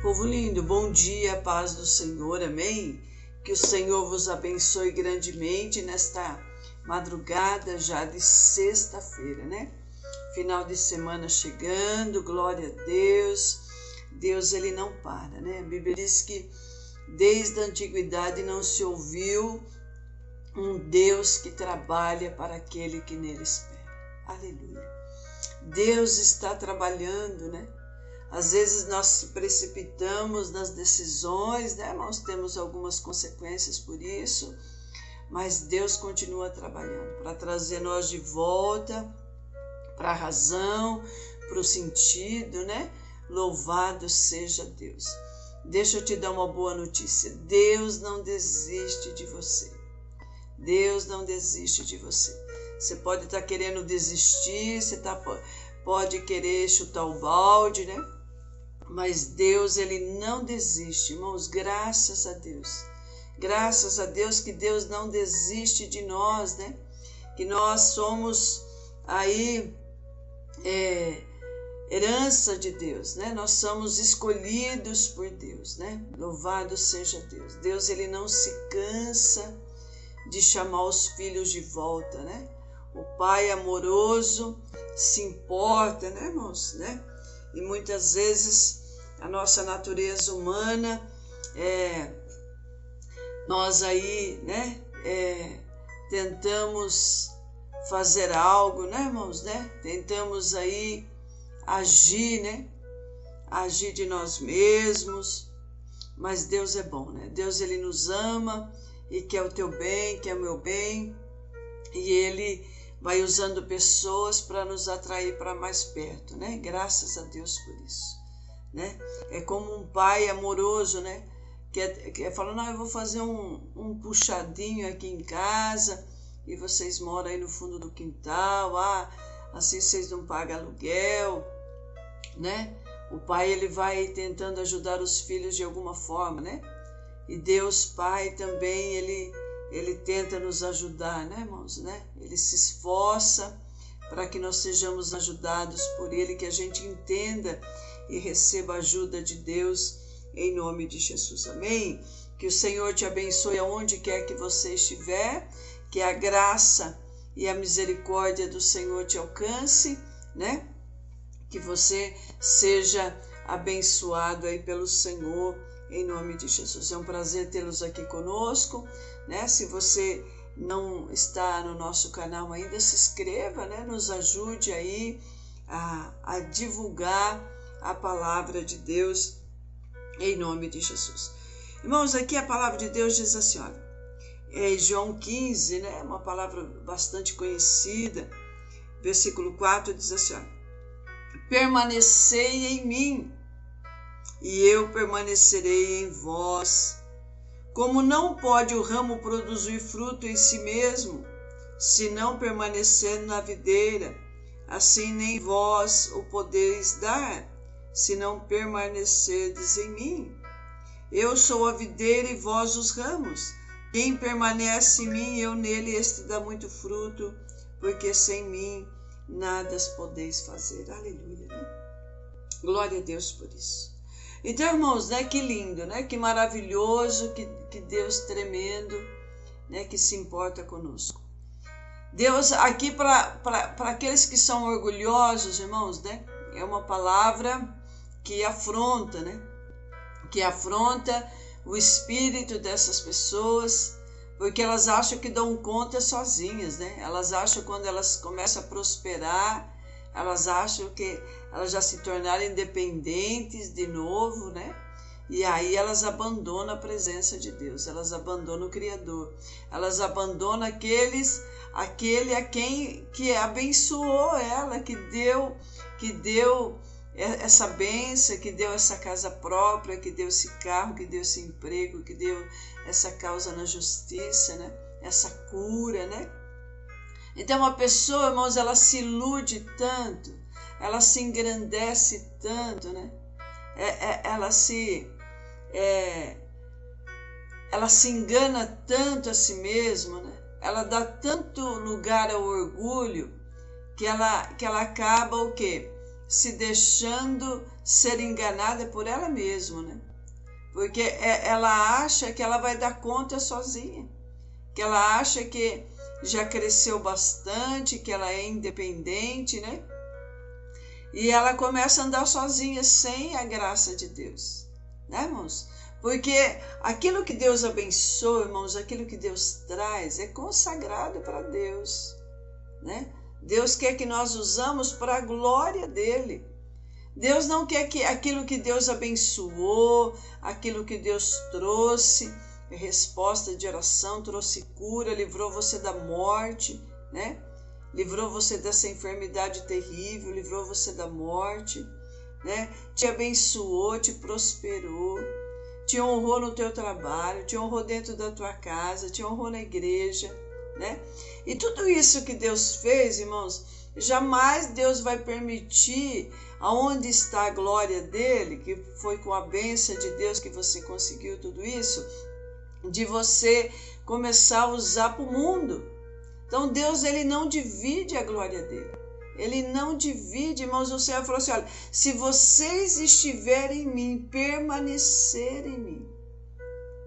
Povo lindo, bom dia, paz do Senhor, amém? Que o Senhor vos abençoe grandemente nesta madrugada já de sexta-feira, né? Final de semana chegando, glória a Deus. Deus, ele não para, né? A Bíblia diz que desde a antiguidade não se ouviu um Deus que trabalha para aquele que nele espera. Aleluia. Deus está trabalhando, né? Às vezes nós precipitamos nas decisões, né? Nós temos algumas consequências por isso, mas Deus continua trabalhando para trazer nós de volta para a razão, para o sentido, né? Louvado seja Deus. Deixa eu te dar uma boa notícia. Deus não desiste de você. Deus não desiste de você. Você pode estar querendo desistir, pode querer chutar o balde, né? Mas Deus, ele não desiste, irmãos, graças a Deus. Graças a Deus que Deus não desiste de nós, né? Que nós somos aí herança de Deus, né? Nós somos escolhidos por Deus, né? Louvado seja Deus. Deus, ele não se cansa de chamar os filhos de volta, né? O Pai amoroso se importa, né, irmãos, né? E muitas vezes a nossa natureza humana, nós aí, né, tentamos fazer algo, né, irmãos, né? Tentamos aí agir, né? Agir de nós mesmos, mas Deus é bom, né? Deus, ele nos ama e quer o teu bem, quer o meu bem, e ele vai usando pessoas para nos atrair para mais perto, né? Graças a Deus por isso, né? É como um pai amoroso, né? Que fala, não, eu vou fazer um puxadinho aqui em casa e vocês moram aí no fundo do quintal, assim vocês não pagam aluguel, né? O pai, ele vai tentando ajudar os filhos de alguma forma, né? E Deus Pai também, ele tenta nos ajudar, né, irmãos, né? Ele se esforça para que nós sejamos ajudados por Ele, que a gente entenda e receba a ajuda de Deus em nome de Jesus, amém? Que o Senhor te abençoe aonde quer que você estiver, que a graça e a misericórdia do Senhor te alcance, né? Que você seja abençoado aí pelo Senhor, em nome de Jesus. É um prazer tê-los aqui conosco, né? Se você não está no nosso canal ainda, se inscreva, né? Nos ajude aí a divulgar a palavra de Deus em nome de Jesus. Irmãos, aqui a palavra de Deus diz assim, olha, João 15, né? Uma palavra bastante conhecida, versículo 4 diz assim, olha, permanecei em mim e eu permanecerei em vós. Como não pode o ramo produzir fruto em si mesmo, se não permanecer na videira, assim nem vós o podeis dar, se não permanecerdes em mim. Eu sou a videira e vós os ramos. Quem permanece em mim, eu nele, este dá muito fruto, porque sem mim nada podeis fazer. Aleluia, né? Glória a Deus por isso. Então, irmãos, né, que lindo, né, que maravilhoso, que Deus tremendo, né, que se importa conosco. Deus, aqui para aqueles que são orgulhosos, irmãos, né, é uma palavra que afronta, né, que afronta o espírito dessas pessoas, porque elas acham que dão conta sozinhas, né, elas acham que quando elas começam a prosperar, elas acham que elas já se tornaram independentes de novo, né? E aí elas abandonam a presença de Deus, elas abandonam o Criador, elas abandonam aquele a quem que abençoou ela, que deu essa bênção, que deu essa casa própria, que deu esse carro, que deu esse emprego, que deu essa causa na justiça, né? Essa cura, né? Então, uma pessoa, irmãos, ela se ilude tanto, ela se engrandece tanto, né? Ela se engana tanto a si mesma, né? Ela dá tanto lugar ao orgulho que ela acaba o quê? se deixando ser enganada por ela mesma, né? Porque ela acha que ela vai dar conta sozinha, que ela acha que já cresceu bastante, que ela é independente, né? E ela começa a andar sozinha sem a graça de Deus, né, irmãos? Porque aquilo que Deus abençoa, irmãos, aquilo que Deus traz é consagrado para Deus, né? Deus quer que nós usamos para a glória dele. Deus não quer que aquilo que Deus abençoou, aquilo que Deus trouxe, resposta de oração, trouxe cura, livrou você da morte, né? Livrou você dessa enfermidade terrível, livrou você da morte, né? Te abençoou, te prosperou, te honrou no teu trabalho, te honrou dentro da tua casa, te honrou na igreja, né? E tudo isso que Deus fez, irmãos, jamais Deus vai permitir, aonde está a glória dele, que foi com a bênção de Deus que você conseguiu tudo isso, de você começar a usar para o mundo. Então Deus, ele não divide a glória dele. Ele não divide, irmãos. O Senhor falou assim, olha, se vocês estiverem em mim, permanecer em mim,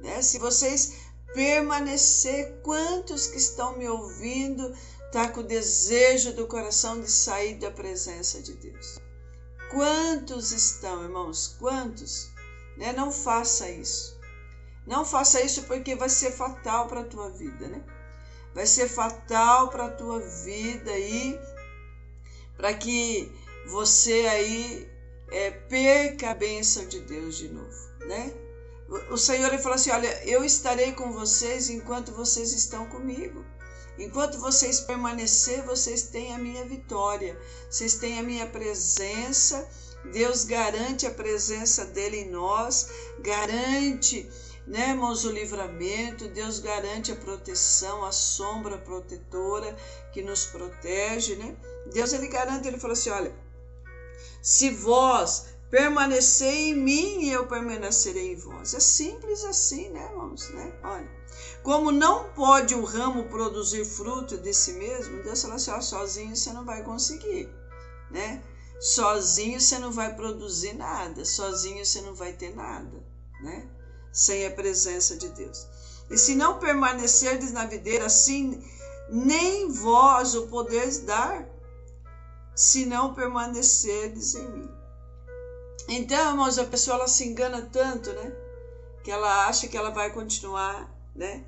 né? Se vocês permanecer, quantos que estão me ouvindo tá com o desejo do coração de sair da presença de Deus? Quantos estão, irmãos? Quantos? Né? Não faça isso. Não faça isso, porque vai ser fatal para a tua vida, né? Vai ser fatal para a tua vida aí, para que você aí perca a bênção de Deus de novo, né? O Senhor, ele falou assim, olha, eu estarei com vocês enquanto vocês estão comigo. Enquanto vocês permanecerem, vocês têm a minha vitória, vocês têm a minha presença. Deus garante a presença dele em nós, garante, né, irmãos, o livramento. Deus garante a proteção, a sombra protetora que nos protege, né? Deus, ele garante, ele falou assim, olha, se vós permanecer em mim e eu permanecerei em vós. É simples assim, né, irmãos? Né? Olha, como não pode o ramo produzir fruto de si mesmo, Deus falou assim, ó, sozinho você não vai conseguir, né? Sozinho você não vai produzir nada, sozinho você não vai ter nada, né? Sem a presença de Deus. E se não permanecerdes na videira, assim nem vós o podeis dar, se não permanecerdes em mim. Então, irmãos, a pessoa ela se engana tanto, né? Que ela acha que ela vai continuar, né?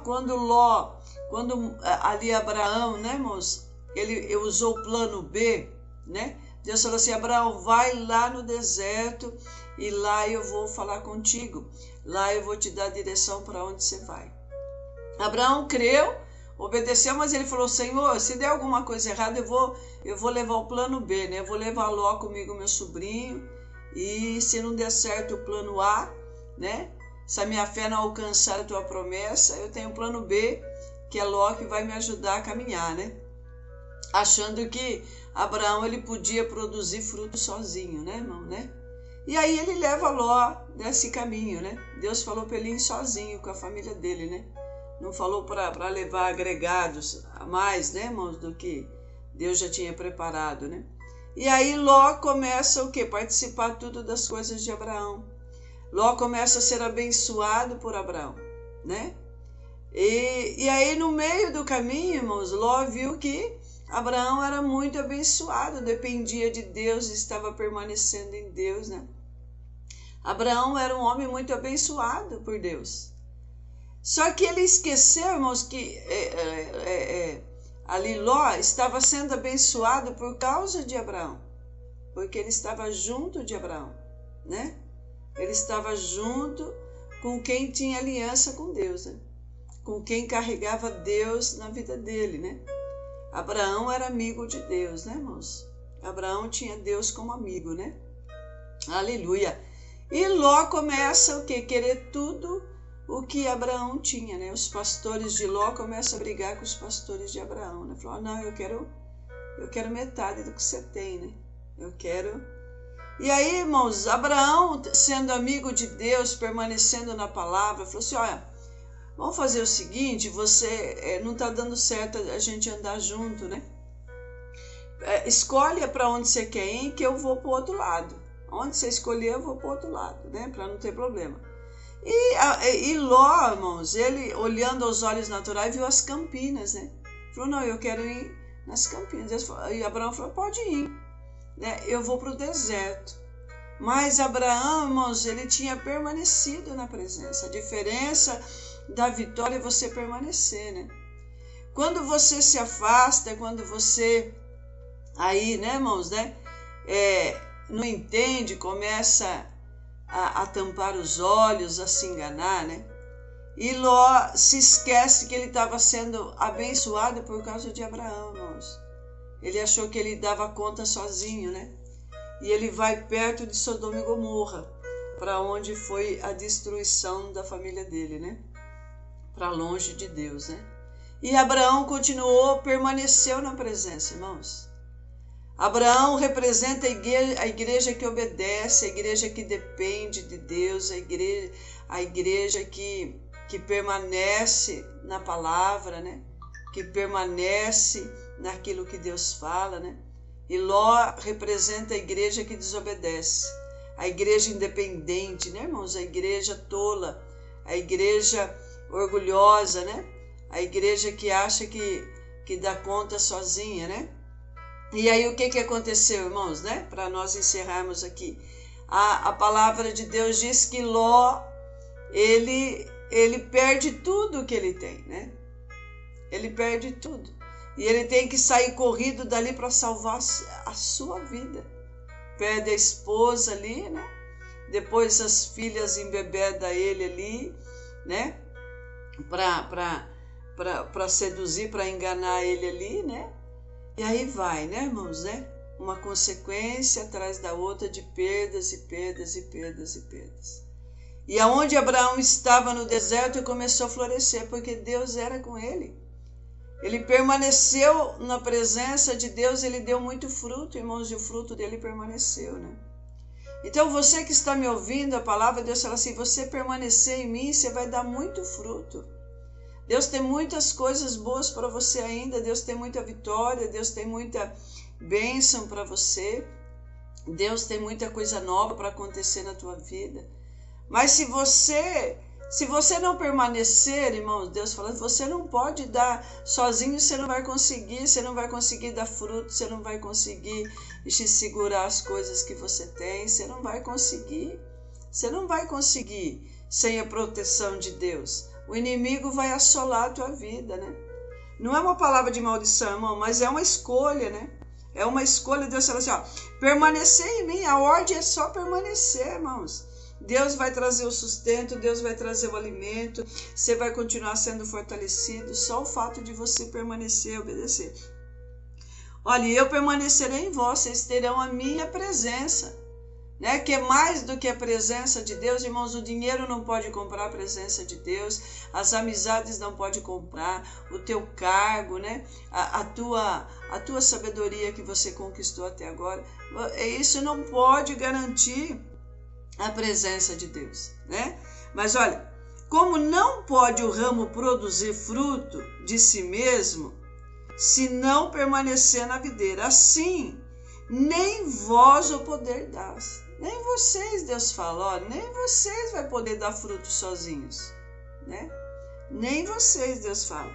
Quando ali Abraão, né, irmãos, ele usou o plano B, né? Deus falou assim, Abraão, vai lá no deserto e lá eu vou falar contigo. Lá eu vou te dar a direção para onde você vai. Abraão creu, obedeceu, mas ele falou, Senhor, se der alguma coisa errada, eu vou levar o plano B, né? Eu vou levar Ló comigo, meu sobrinho, e se não der certo o plano A, né? Se a minha fé não alcançar a tua promessa, eu tenho o plano B, que é Ló, que vai me ajudar a caminhar, né? Achando que Abraão, ele podia produzir fruto sozinho, né, irmão, né? E aí ele leva Ló nesse caminho, né? Deus falou para ele ir sozinho com a família dele, né? Não falou para levar agregados a mais, né, irmãos, do que Deus já tinha preparado, né? E aí Ló começa o quê? Participar tudo das coisas de Abraão. Ló começa a ser abençoado por Abraão, né? E aí no meio do caminho, irmãos, Ló viu que Abraão era muito abençoado, dependia de Deus, estava permanecendo em Deus, né? Abraão era um homem muito abençoado por Deus. Só que ele esqueceu, irmãos, que ali Ló estava sendo abençoado por causa de Abraão, porque ele estava junto de Abraão, né? Ele estava junto com quem tinha aliança com Deus, né? Com quem carregava Deus na vida dele, né? Abraão era amigo de Deus, né, irmãos? Abraão tinha Deus como amigo, né? Aleluia! E Ló começa o quê? Querer tudo o que Abraão tinha, né? Os pastores de Ló começam a brigar com os pastores de Abraão, né? Falaram, não, eu quero metade do que você tem, né? Eu quero... E aí, irmãos, Abraão, sendo amigo de Deus, permanecendo na palavra, falou assim, olha, vamos fazer o seguinte, você não está dando certo a gente andar junto, né? escolha para onde você quer ir, que eu vou para o outro lado. Onde você escolher, eu vou para o outro lado, né? Para não ter problema. E Ló, irmãos, ele olhando aos olhos naturais, viu as campinas, né? Falou, não, eu quero ir nas campinas. E Abraão falou, pode ir, né? Eu vou para o deserto. Mas Abraão, irmãos, ele tinha permanecido na presença. A diferença da vitória é você permanecer, né? Quando você se afasta, quando você aí, né, irmãos, né? Não entende, começa a tampar os olhos, a se enganar, né? E Ló se esquece que ele estava sendo abençoado por causa de Abraão, irmãos. Ele achou que ele dava conta sozinho, né? E ele vai perto de Sodoma e Gomorra, para onde foi a destruição da família dele, né? Para longe de Deus, né? E Abraão continuou, permaneceu na presença, irmãos. Abraão representa a igreja que obedece, a igreja que depende de Deus, a igreja que permanece na palavra, né? Que permanece naquilo que Deus fala, né? E Ló representa a igreja que desobedece, a igreja independente, né, irmãos? A igreja tola, a igreja orgulhosa, né? A igreja que acha que dá conta sozinha, né? E aí o que aconteceu, irmãos, né? Para nós encerrarmos aqui. A palavra de Deus diz que Ló, ele perde tudo que ele tem, né? Ele perde tudo. E ele tem que sair corrido dali para salvar a sua vida. Perde a esposa ali, né? Depois as filhas embebedam ele ali, né? Para seduzir, para enganar ele ali, né? E aí vai, né, irmãos, né? Uma consequência atrás da outra de perdas e perdas e perdas e perdas. E aonde Abraão estava no deserto, começou a florescer, porque Deus era com ele. Ele permaneceu na presença de Deus, ele deu muito fruto, irmãos, e o fruto dele permaneceu, né? Então, você que está me ouvindo, a palavra de Deus fala assim, você permanecer em mim, você vai dar muito fruto. Deus tem muitas coisas boas para você ainda, Deus tem muita vitória, Deus tem muita bênção para você, Deus tem muita coisa nova para acontecer na tua vida. Mas se você não permanecer, irmãos, Deus fala, você não pode dar sozinho, você não vai conseguir dar fruto, você não vai conseguir segurar as coisas que você tem, você não vai conseguir sem a proteção de Deus. O inimigo vai assolar a tua vida, né? Não é uma palavra de maldição, irmão, mas é uma escolha, né? É uma escolha. Deus fala assim, ó, permanecer em mim, a ordem é só permanecer, irmãos. Deus vai trazer o sustento, Deus vai trazer o alimento, você vai continuar sendo fortalecido, só o fato de você permanecer e obedecer. Olha, eu permanecerei em vós, vocês terão a minha presença, né? Que é mais do que a presença de Deus, irmãos. O dinheiro não pode comprar a presença de Deus, as amizades não podem comprar, o teu cargo, né? A tua sabedoria que você conquistou até agora, isso não pode garantir a presença de Deus, né? Mas olha, como não pode o ramo produzir fruto de si mesmo, se não permanecer na videira, assim, nem vós o poder dás. Nem vocês, Deus fala, ó, nem vocês vai poder dar fruto sozinhos, né? Nem vocês, Deus fala.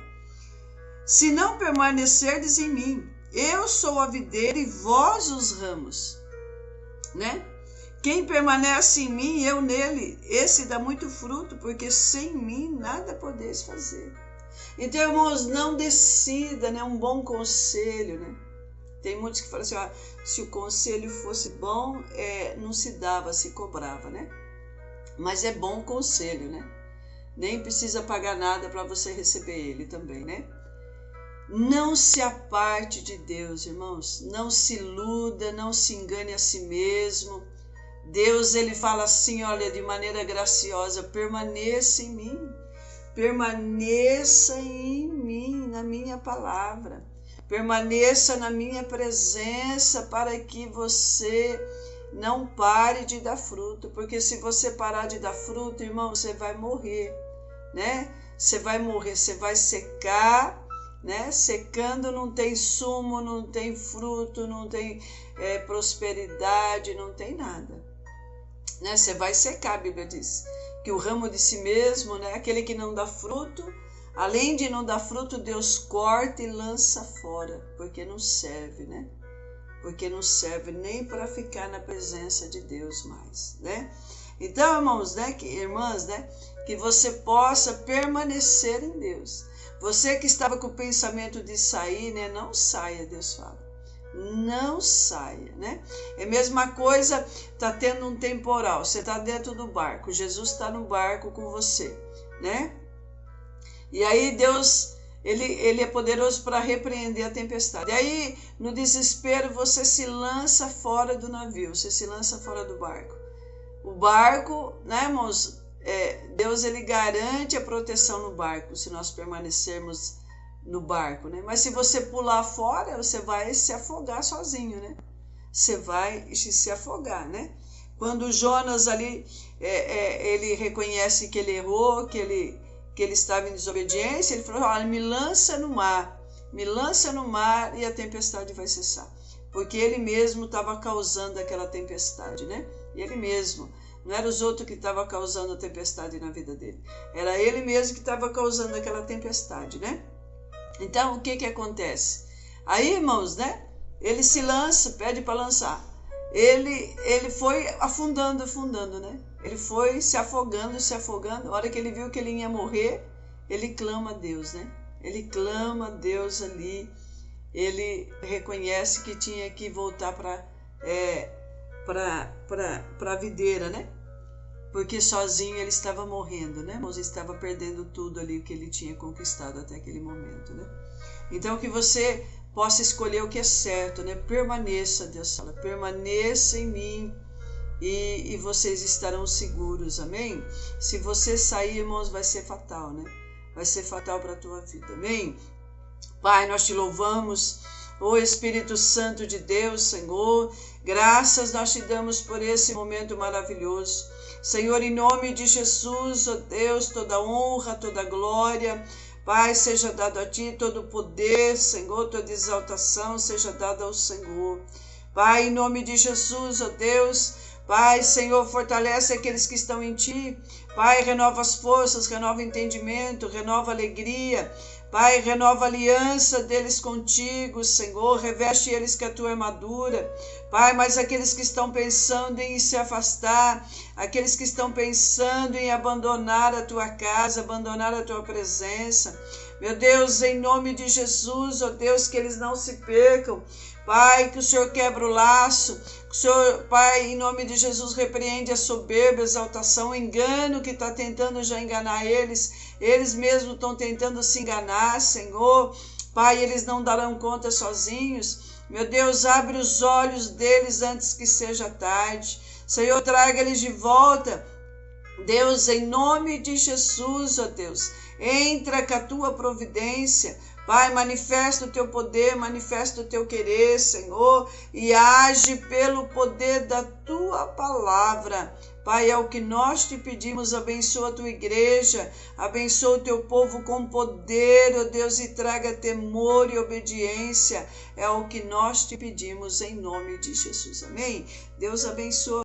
Se não permanecerdes em mim, eu sou a videira e vós os ramos, né? Quem permanece em mim, eu nele, esse dá muito fruto, porque sem mim nada podeis fazer. Então, irmãos, não decida, né? Um bom conselho, né? Tem muitos que falam assim, ó, se o conselho fosse bom, não se dava, se cobrava, né? Mas é bom o conselho, né? Nem precisa pagar nada para você receber ele também, né? Não se aparte de Deus, irmãos. Não se iluda, não se engane a si mesmo. Deus, ele fala assim, olha, de maneira graciosa, permaneça em mim. Permaneça em mim, na minha palavra. Permaneça na minha presença para que você não pare de dar fruto. Porque se você parar de dar fruto, irmão, você vai morrer, né? Você vai morrer, você vai secar né? Secando, não tem sumo, não tem fruto, não tem prosperidade, não tem nada, né? Você vai secar, a Bíblia diz que o ramo de si mesmo, né? Aquele que não dá fruto, além de não dar fruto, Deus corta e lança fora, porque não serve, né? Porque não serve nem para ficar na presença de Deus mais, né? Então, irmãos, né, irmãs, né, que você possa permanecer em Deus. Você que estava com o pensamento de sair, né, não saia, Deus fala. Não saia, né? É a mesma coisa, tá tendo um temporal, você está dentro do barco, Jesus está no barco com você, né? E aí Deus, ele é poderoso para repreender a tempestade. E aí, no desespero, você se lança fora do navio, você se lança fora do barco. O barco, né, irmãos? Deus, ele garante a proteção no barco, se nós permanecermos no barco, né? Mas se você pular fora, você vai se afogar sozinho, né? Você vai se afogar, né? Quando Jonas ali, ele reconhece que ele errou, que ele estava em desobediência, ele falou, olha, me lança no mar e a tempestade vai cessar. Porque ele mesmo estava causando aquela tempestade, né? Ele mesmo. Não era os outros que estavam causando a tempestade na vida dele. Era ele mesmo que estava causando aquela tempestade, né? Então, o que acontece? Aí, irmãos, né? Ele se lança, pede para lançar. Ele foi afundando, né? Ele foi se afogando. A hora que ele viu que ele ia morrer, ele clama a Deus, né? Ele clama a Deus ali. Ele reconhece que tinha que voltar para a videira, né? Porque sozinho ele estava morrendo, né? Ele estava perdendo tudo ali que ele tinha conquistado até aquele momento, né? Então, que você possa escolher o que é certo, né? Permaneça, Deus fala, permaneça em mim e vocês estarão seguros, amém? Se você sair, irmãos, vai ser fatal, né? Vai ser fatal para a tua vida, amém? Pai, nós te louvamos, ó Espírito Santo de Deus, Senhor, graças nós te damos por esse momento maravilhoso. Senhor, em nome de Jesus, ó Deus, toda honra, toda glória, Pai, seja dado a Ti todo o poder, Senhor, toda exaltação seja dada ao Senhor. Pai, em nome de Jesus, ó Deus, Pai, Senhor, fortalece aqueles que estão em Ti. Pai, renova as forças, renova o entendimento, renova a alegria. Pai, renova a aliança deles contigo, Senhor, reveste eles com a tua armadura. Pai, mas aqueles que estão pensando em se afastar, aqueles que estão pensando em abandonar a tua casa, abandonar a tua presença, meu Deus, em nome de Jesus, ó Deus, que eles não se percam. Pai, que o Senhor quebra o laço, que o Senhor, Pai, em nome de Jesus, repreende a soberba, a exaltação, o engano que está tentando já enganar eles mesmos estão tentando se enganar, Senhor. Pai, eles não darão conta sozinhos. Meu Deus, abre os olhos deles antes que seja tarde. Senhor, traga-eles de volta. Deus, em nome de Jesus, ó Deus, entra com a tua providência. Pai, manifesta o teu poder, manifesta o teu querer, Senhor, e age pelo poder da tua palavra. Pai, é o que nós te pedimos, abençoa a tua igreja, abençoa o teu povo com poder, ó Deus, e traga temor e obediência. É o que nós te pedimos em nome de Jesus. Amém? Deus abençoa.